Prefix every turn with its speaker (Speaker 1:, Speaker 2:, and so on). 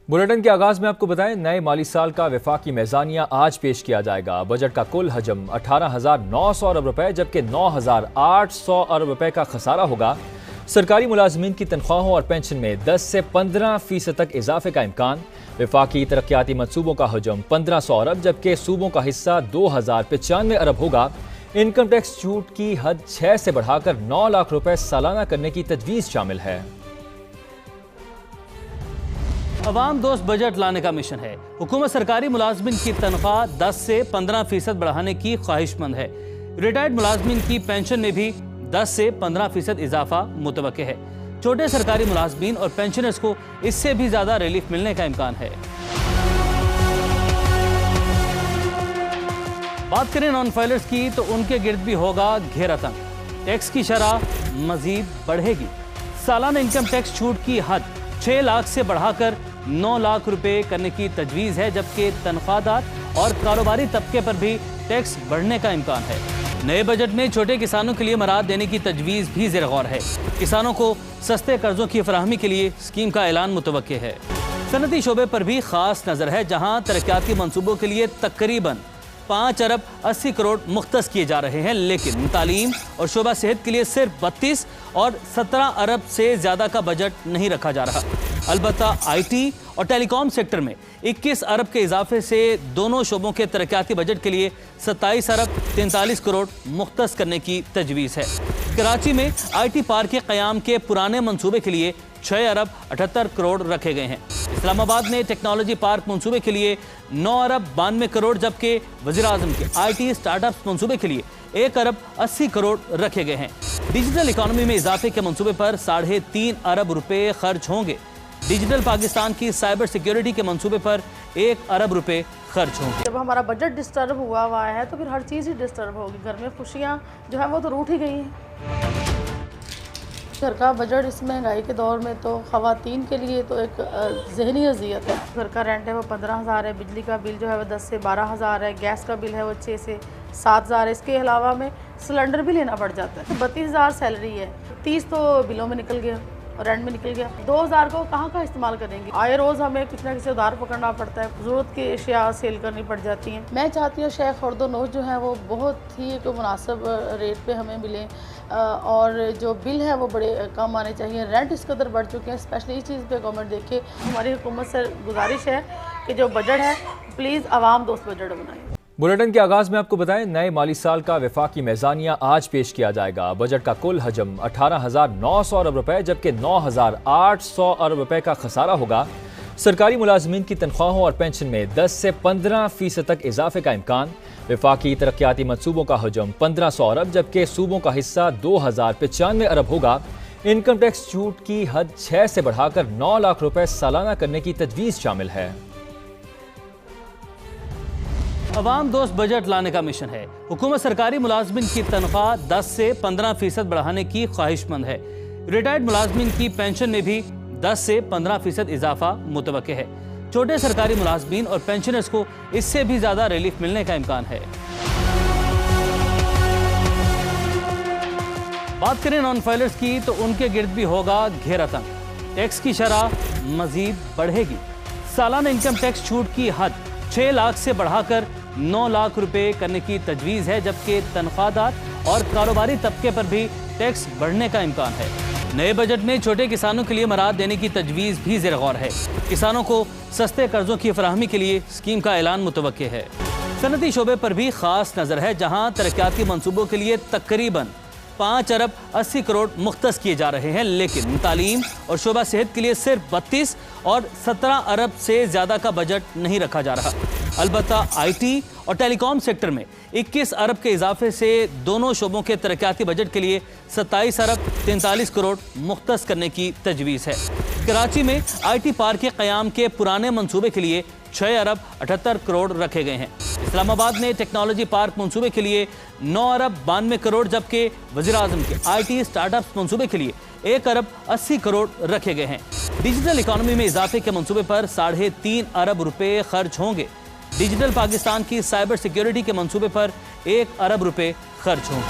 Speaker 1: Bulletin के आगाज में आपको बताएं, नए माली साल का वफाकी मीज़ानिया आज पेश किया जाएगा। बजट का कुल हजम 18,900 अरब रुपए जबकि 9,800 अरब रुपए का खसारा होगा। सरकारी मुलाजमीन की तनख्वाहों और पेंशन में 10 से 15% तक इजाफे का इम्कान। वफाकी तरक्याती मनसूबों का हजम 1500 अरब जबकि सूबों का हिस्सा 2095 अरब होगा। इनकम टैक्स छूट की हद 6 से बढ़ाकर 9 लाख रुपए सालाना करने की तजवीज़ शामिल है।
Speaker 2: अवाम दोस्त बजट लाने का मिशन है। हुकूमत सरकारी मुलाजमिन की तनख्वाह 10 से 15% बढ़ाने की ख्वाहिशमंद है। रिटायर्ड मुलाजमिन की पेंशन में भी 10 से 15% इजाफा मुतवक्के है। छोटे सरकारी मुलाजमिन और पेंशनर्स को इससे भी ज्यादा रिलीफ मिलने का इम्कान है। बात करें नॉन फाइलर्स की तो उनके गिर्द भी होगा घेरा तंग। टैक्स की शरह मजीद बढ़ेगी। सालाना इनकम टैक्स छूट की हद 6 लाख से बढ़ाकर 9 लाख रुपए करने की तजवीज़ है, जबकि तनख्वाहदार और कारोबारी तबके पर भी टैक्स बढ़ने का इम्कान है। नए बजट में छोटे किसानों के लिए मराद देने की तजवीज़ भी ज़ेर गौर है। किसानों को सस्ते कर्जों की फराहमी के लिए स्कीम का ऐलान मुतवक्के है। सनती शोबे पर भी खास नज़र है, जहाँ तरक्याती मनसूबों के लिए तकरीबन 5 अरब 80 करोड़ मुख्तस किए जा रहे हैं, लेकिन तालीम और शोबा सेहत के लिए सिर्फ 32 और 17 अरब से ज़्यादा का बजट नहीं रखा जा रहा। अलबत्ता IT और टेलीकॉम सेक्टर में 21 अरब के इजाफे से दोनों शोबों के तरक्याती बजट के लिए 27 अरब 43 करोड़ मुख्तस करने की तजवीज़ है। कराची में IT पार्क के क़याम के पुराने मंसूबे के लिए 6 अरब 78 करोड़ रखे गए हैं। इस्लामाबाद में टेक्नोलॉजी पार्क मंसूबे के लिए 9 अरब 92 करोड़ जबकि वज़ीर-ए-आज़म के IT स्टार्टअप मंसूबे के लिए 1 अरब 80 करोड़ रखे गए हैं। डिजिटल इकॉनमी में इजाफे के मंसूबे पर 3.5 अरब रुपए खर्च होंगे। डिजिटल पाकिस्तान की साइबर सिक्योरिटी के मंसूबे पर 1 अरब रुपए खर्च होंगे।
Speaker 3: जब हमारा बजट डिस्टर्ब हुआ है तो फिर हर चीज़ ही डिस्टर्ब होगी। घर में खुशियाँ जो है वो तो रूठ ही गई हैं। घर का बजट इस महंगाई के दौर में तो ख़वातीन के लिए तो एक ज़हनी अजियत है। घर का रेंट है वो 15,000 है, बिजली का बिल जो है वो 10 से 12,000 है, गैस का बिल है वो 6 से 7,000 है। इसके अलावा में सिलेंडर भी लेना पड़ जाता है। 32,000 सैलरी है, 30 तो बिलों में निकल गया और रेंट में निकल गया। 2,000 को कहाँ इस्तेमाल करेंगे। आए रोज़ हमें किसी न किसी उधार पकड़ना पड़ता है, ज़रूरत की अशिया सेल करनी पड़ जाती हैं। मैं चाहती हूँ शेख खुर्द-ओ-नोश जो है वो बहुत ही एक मुनासिब रेट पे हमें मिले और जो बिल है वो बड़े कम आने चाहिए। रेंट इस कदर बढ़ चुके हैं, स्पेशली इस चीज़ पे गवर्नमेंट देखे। हमारी हुकूमत से गुजारिश है कि जो बजट है प्लीज़ आवाम दोस्त बजट बनाएं।
Speaker 1: बुलेटिन के आगाज में आपको बताएं, नए माली साल का वफाकी मीज़ानिया आज पेश किया जाएगा। बजट का कुल हजम 18,900 अरब रुपए जबकि 9,800 अरब रुपए का खसारा होगा। सरकारी मुलाजमीन की तनख्वाहों और पेंशन में 10 से 15% तक इजाफे का इम्कान। वफाकी तरक्याती मनसूबों का हजम 1500 अरब जबकि सूबों का हिस्सा 2095 अरब होगा। इनकम टैक्स छूट की हद 6 से बढ़ाकर 9 लाख रुपए सालाना करने की तजवीज़ शामिल है।
Speaker 2: अवाम दोस्त बजट लाने का मिशन है। हुकूमत सरकारी मुलाजमिन की तनख्वाह 10 से 15% बढ़ाने की ख्वाहिशमंद है। रिटायर्ड मुलाजमिन की पेंशन में भी 10 से 15% इजाफा मुतवक्के है। छोटे सरकारी मुलाजमिन और पेंशनर्स को इससे भी ज्यादा रिलीफ मिलने का इम्कान है। बात करें नॉन फाइलर्स की तो उनके गिर्द भी होगा घेरा तंग। टैक्स की शरह मजीद बढ़ेगी। सालाना इनकम टैक्स छूट की हद 6 लाख से बढ़ाकर 9 लाख रुपए करने की तजवीज़ है, जबकि तनख्वाहदार और कारोबारी तबके पर भी टैक्स बढ़ने का इम्कान है। नए बजट में छोटे किसानों के लिए मराद देने की तजवीज़ भी ज़ेर गौर है। किसानों को सस्ते कर्जों की फराहमी के लिए स्कीम का ऐलान मुतवक्के है। सनती शोबे पर भी खास नज़र है, जहाँ तरक्याती मनसूबों के लिए तकरीबन 5 अरब 80 करोड़ मुख्तस किए जा रहे हैं, लेकिन तालीम और शोबा सेहत के लिए सिर्फ 32 और 17 अरब से ज़्यादा का बजट नहीं रखा जा रहा। अलबत्ता IT और टेलीकॉम सेक्टर में 21 अरब के इजाफे से दोनों शोबों के तरक्याती बजट के लिए 27 अरब 43 करोड़ मुख्तस करने की तजवीज़ है। कराची में IT पार्क के क़याम के पुराने मंसूबे के लिए 6 अरब 78 करोड़ रखे गए हैं। इस्लामाबाद में टेक्नोलॉजी पार्क मंसूबे के लिए 9 अरब 92 करोड़ जबकि वज़ीर-ए-आज़म के IT स्टार्टअप मंसूबे के लिए 1 अरब 80 करोड़ रखे गए हैं। डिजिटल इकॉनमी में इजाफे के मंसूबे पर 3.5 अरब रुपए खर्च होंगे। डिजिटल पाकिस्तान की साइबर सिक्योरिटी के मंसूबे पर 1 अरब रुपए खर्च होंगे।